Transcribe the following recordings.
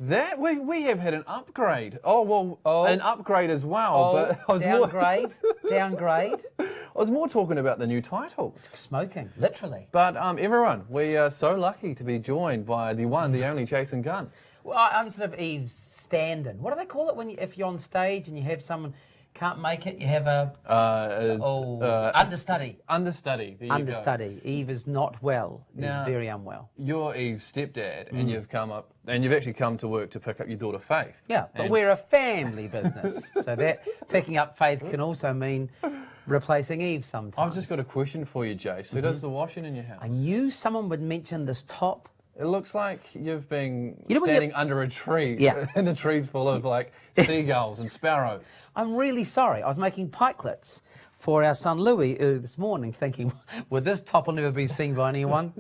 That we have had an upgrade. An upgrade as well. But I was downgrade, downgrade. I was more talking about the new titles. Smoking, literally. But everyone, we are so lucky to be joined by the one, the only Jason Gunn. Well, I'm sort of Eve's stand-in. What do they call it when if you're on stage and you have someone can't make it? You have a understudy. Understudy. There you go. Eve is not well. She's very unwell. You're Eve's stepdad, and you've actually come to work to pick up your daughter Faith. Yeah, but we're a family business, so that picking up Faith can also mean replacing Eve sometimes. I've just got a question for you, Jace. Who does the washing in your house? I knew someone would mention this top. It looks like you've been standing under a tree, and the tree's full of like seagulls and sparrows. I'm really sorry. I was making pikelets for our son Louis this morning, thinking, well, this top will never be seen by anyone.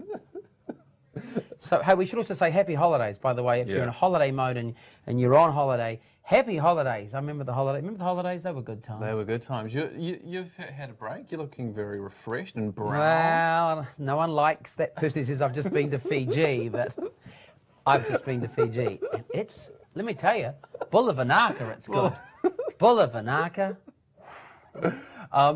So, hey, we should also say happy holidays, by the way, if you're in a holiday mode and you're on holiday. Happy holidays. I remember the holiday. Remember the holidays? They were good times. They were good times. You've had a break. You're looking very refreshed and brown. Well, no one likes that person who says I've just been to Fiji, but I've just been to Fiji. And it's, let me tell you, Bulla Vinaka, it's good. Bulla Vinaka.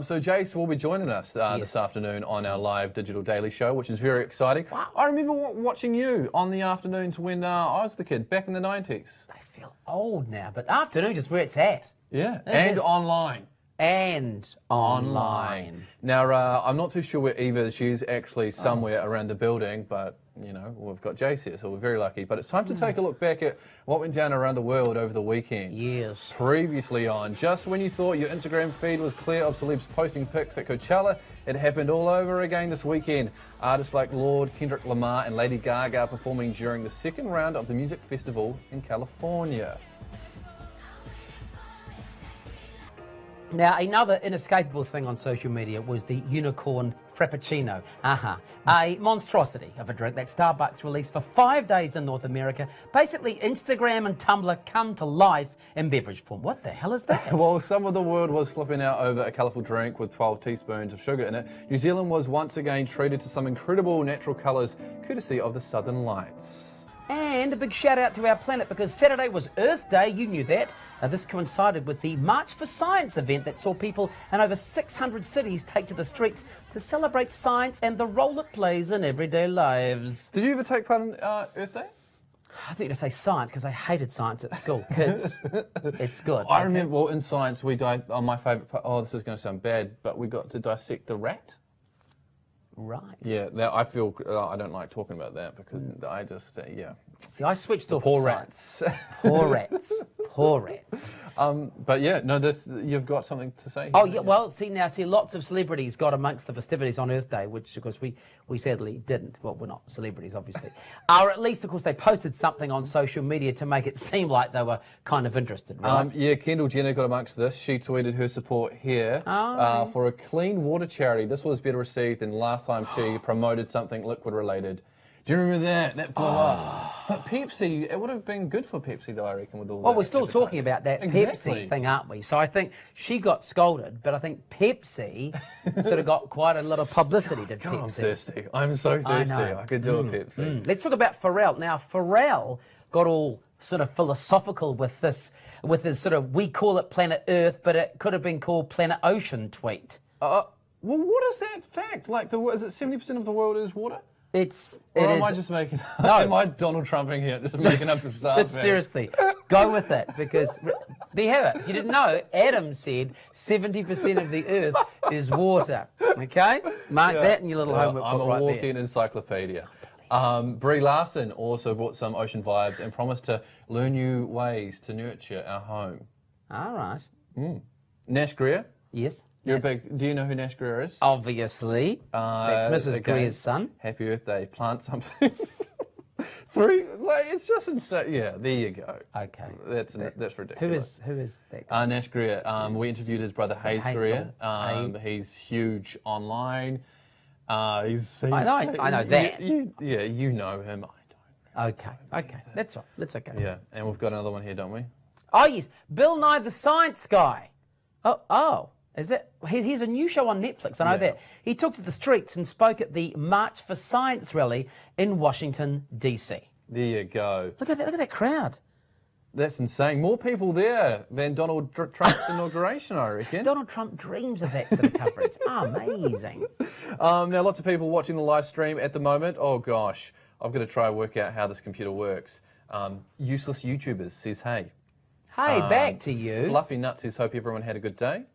So Jace will be joining us this afternoon on our live digital daily show, which is very exciting. Wow. I remember watching you on the afternoons when I was the kid, back in the 90s. They feel old now, but afternoon is where it's at. Yeah, and online. And online. Now, I'm not too sure where Eve is. She's actually somewhere around the building, but, you know, we've got Jace here, so we're very lucky. But it's time to take a look back at what went down around the world over the weekend. Yes. Previously on, just when you thought your Instagram feed was clear of celebs posting pics at Coachella, it happened all over again this weekend. Artists like Lorde, Kendrick Lamar and Lady Gaga performing during the second round of the music festival in California. Now, another inescapable thing on social media was the unicorn frappuccino. A monstrosity of a drink that Starbucks released for 5 days in North America. Basically, Instagram and Tumblr come to life in beverage form. What the hell is that? Well, some of the world was flipping out over a colourful drink with 12 teaspoons of sugar in it. New Zealand was once again treated to some incredible natural colours, courtesy of the Southern Lights. And a big shout out to our planet, because Saturday was Earth Day, you knew that. This coincided with the March for Science event that saw people in over 600 cities take to the streets to celebrate science and the role it plays in everyday lives. Did you ever take part in Earth Day? I think to say science because I hated science at school. Kids, it's good. I remember, well, in science we died on my favourite part. Oh, this is going to sound bad, but we got to dissect the rat. Right. Yeah, I feel I don't like talking about that because I just See, I switched off. Poor rats. Poor rats. Poor rats. But yeah, no, you've got something to say here. Oh yeah, well, see, lots of celebrities got amongst the festivities on Earth Day, which of course we sadly didn't. Well, we're not celebrities, obviously. Or at least, of course, they posted something on social media to make it seem like they were kind of interested, right? Yeah, Kendall Jenner got amongst this. She tweeted her support here for a clean water charity. This was better received than last time she promoted something liquid related. Do you remember that? That blew up. But Pepsi, it would have been good for Pepsi, though, I reckon, with all that. Well, we're still talking about that Pepsi thing, aren't we? So I think she got scolded, but I think Pepsi sort of got quite a lot of publicity, did Pepsi. I'm thirsty. I'm so thirsty. I could do a Pepsi. Let's talk about Pharrell. Now, Pharrell got all sort of philosophical with this sort of, we call it Planet Earth, but it could have been called Planet Ocean tweet. Well, what is that fact? Like, is it 70% of the world is water? Or am I just making up? No. Am I Donald Trumping here, just making up the stuff? Just seriously, go with it, because there you have it. If you didn't know, Adam said 70% of the earth is water. Okay? Mark that in your little homework book right there. I'm a walking encyclopedia. Brie Larson also brought some ocean vibes and promised to learn new ways to nurture our home. All right. Nash Greer. Yes. Do you know who Nash Greer is? Obviously. That's Mrs. Greer's son. Happy Earth Day. Plant something. It's just insane. Yeah, there you go. Okay. That's ridiculous. Who is that guy? Nash Greer. We interviewed his brother Hayes Greer. He's huge online. I know that. You know him. I don't. Okay. That's right. That's okay. Yeah, and we've got another one here, don't we? Oh yes, Bill Nye the Science Guy. Oh. Is it? Here's a new show on Netflix, I know Yeah. that. He took to the streets and spoke at the March for Science rally in Washington, D.C. There you go. Look at that crowd. That's insane. More people there than Donald Trump's inauguration, I reckon. Donald Trump dreams of that sort of coverage. Amazing. Now, lots of people watching the live stream at the moment. Oh, gosh. I've got to try and work out how this computer works. Useless YouTubers says, hey. Hey, back to you. Fluffy Nuts says, hope everyone had a good day.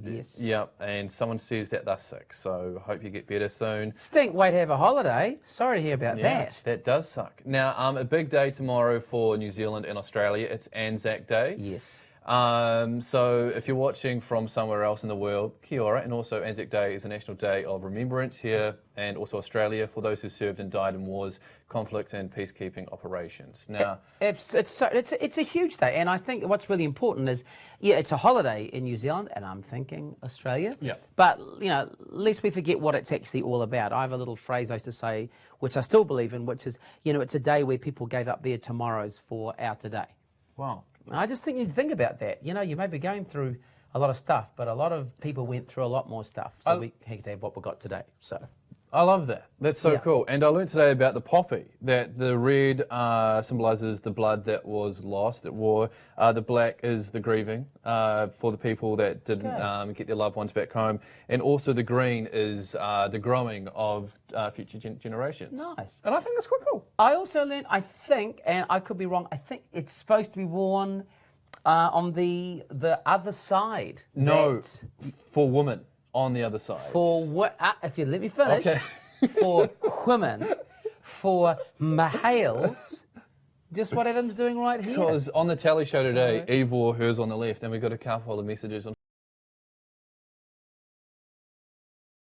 Yes. Yeah, and someone says that they're sick, so hope you get better soon. Stink, wait, have a holiday. Sorry to hear about that. That does suck. Now, a big day tomorrow for New Zealand and Australia. It's Anzac Day. Yes. So if you're watching from somewhere else in the world, kia ora, and also Anzac Day is a national day of remembrance here and also Australia for those who served and died in wars, conflict and peacekeeping operations. Now, It's a huge day, and I think what's really important is, it's a holiday in New Zealand, and I'm thinking Australia. Yeah. But, lest we forget what it's actually all about. I have a little phrase I used to say, which I still believe in, which is, it's a day where people gave up their tomorrows for our today. wow. I just think you think about that. You may be going through a lot of stuff, but a lot of people went through a lot more stuff. So we can have what we got today. So I love that. That's so cool. And I learned today about the poppy, that the red symbolises the blood that was lost at war. The black is the grieving for the people that didn't get their loved ones back home. And also the green is the growing of future generations. Nice. And I think that's quite cool. I also learned, I think, and I could be wrong, I think it's supposed to be worn on the other side. No, for women on the other side. For what? If you let me finish. Okay. For women, for males, just what Adam's doing right here. Because on the tally show today, Eve wore hers on the left, and we got a couple of messages on.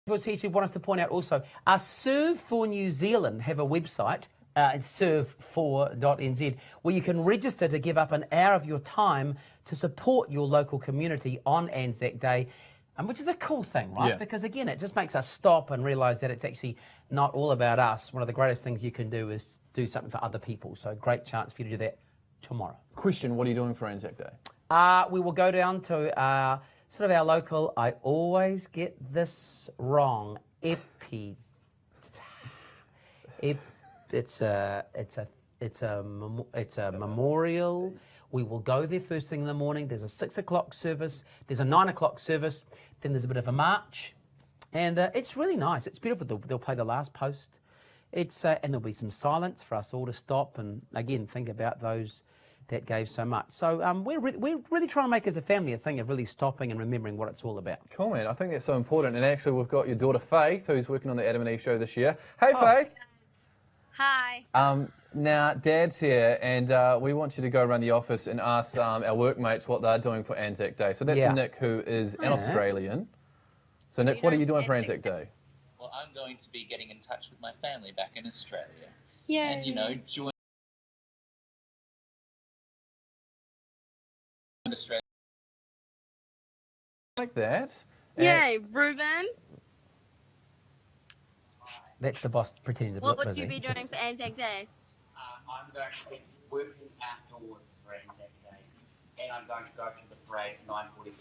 He should want us to point out also, Serve for New Zealand have a website, it's serve4.nz, where you can register to give up an hour of your time to support your local community on Anzac Day. Which is a cool thing, right? Yeah. Because again, it just makes us stop and realise that it's actually not all about us. One of the greatest things you can do is do something for other people. So great chance for you to do that tomorrow. Question, what are you doing for Anzac Day? We will go down to sort of our local, I always get this wrong, it's a memorial. We will go there first thing in the morning. There's a 6 o'clock service. There's a 9 o'clock service. Then there's a bit of a march. And it's really nice. It's beautiful. They'll play the last post. And there'll be some silence for us all to stop and, again, think about those that gave so much. So we're really trying to make as a family a thing of really stopping and remembering what it's all about. Cool, man. I think that's so important. And actually, we've got your daughter, Faith, who's working on the Adam and Eve show this year. Hey, Faith. Hi. Now, Dad's here, and we want you to go around the office and ask our workmates what they're doing for Anzac Day. So that's Nick, who is an Australian. So, Nick, what are you doing for Anzac Day? Well, I'm going to be getting in touch with my family back in Australia. Yeah. And, join Australia. Like that. Yay, Ruben. That's the boss pretending to be What busy. would you be doing for Anzac Day? I'm going to be working outdoors for Anzac Day, and I'm going to go to the parade at 9:45,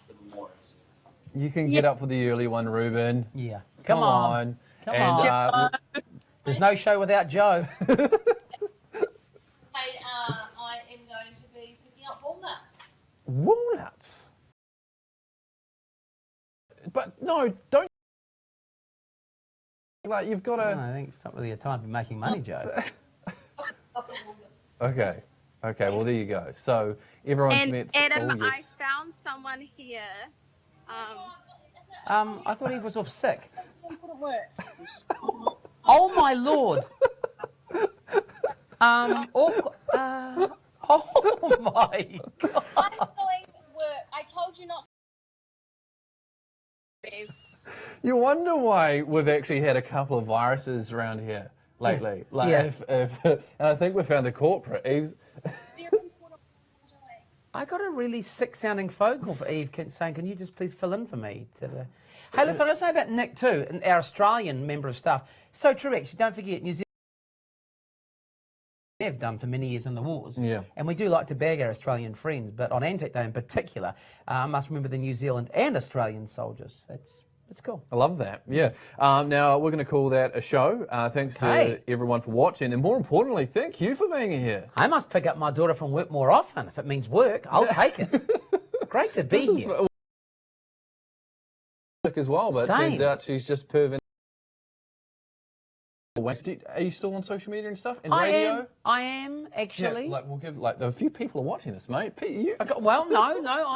the memorial service. You can get up for the early one, Ruben. Yeah. Come on. Come and, on. There's no show without Joe. Hey, I am going to be picking up walnuts. Walnuts? But no, don't. Like, you've got to. I think it's not really a time for making money, Joe. Okay. Okay, well, there you go. So, everyone's And met. Adam, oh, I yes. found someone here. I thought he was off sick. Couldn't work. Oh my lord. Oh my god. I'm doing work. I told you not to. You wonder why we've actually had a couple of viruses around here lately. Like, Yeah. and I think we found the culprit. Eve's. I got a really sick-sounding phone call for Eve saying, "Can you just please fill in for me today?" Hey, listen, I got to say about Nick too, our Australian member of staff. So true, actually. Don't forget, New Zealand. have done for many years in the wars. Yeah. And we do like to bag our Australian friends, but on Anzac Day in particular, I must remember the New Zealand and Australian soldiers. That's cool. I love that. Yeah. Now we're going to call that a show. Thanks to everyone for watching, and more importantly, thank you for being here. I must pick up my daughter from work more often. If it means work, I'll take it. Great to be here. As well, but Same. it turns out she's just perving. Are you still on social media and stuff? And radio? I am actually. Yeah, we'll give a few people are watching this, mate. Pete, you. Well, no,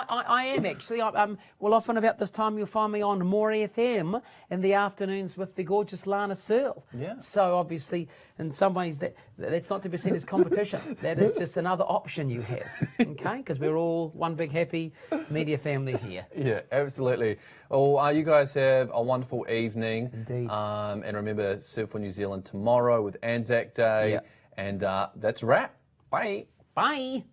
I am actually. Well, often about this time you'll find me on More FM in the afternoons with the gorgeous Lana Searle. Yeah. So obviously, in some ways, that's not to be seen as competition. That is just another option you have, okay? Because we're all one big happy media family here. Yeah, absolutely. Well, you guys have a wonderful evening. Indeed. And remember, Surf for New Zealand tomorrow with Anzac Day. Yeah. And that's a wrap. Bye. Bye.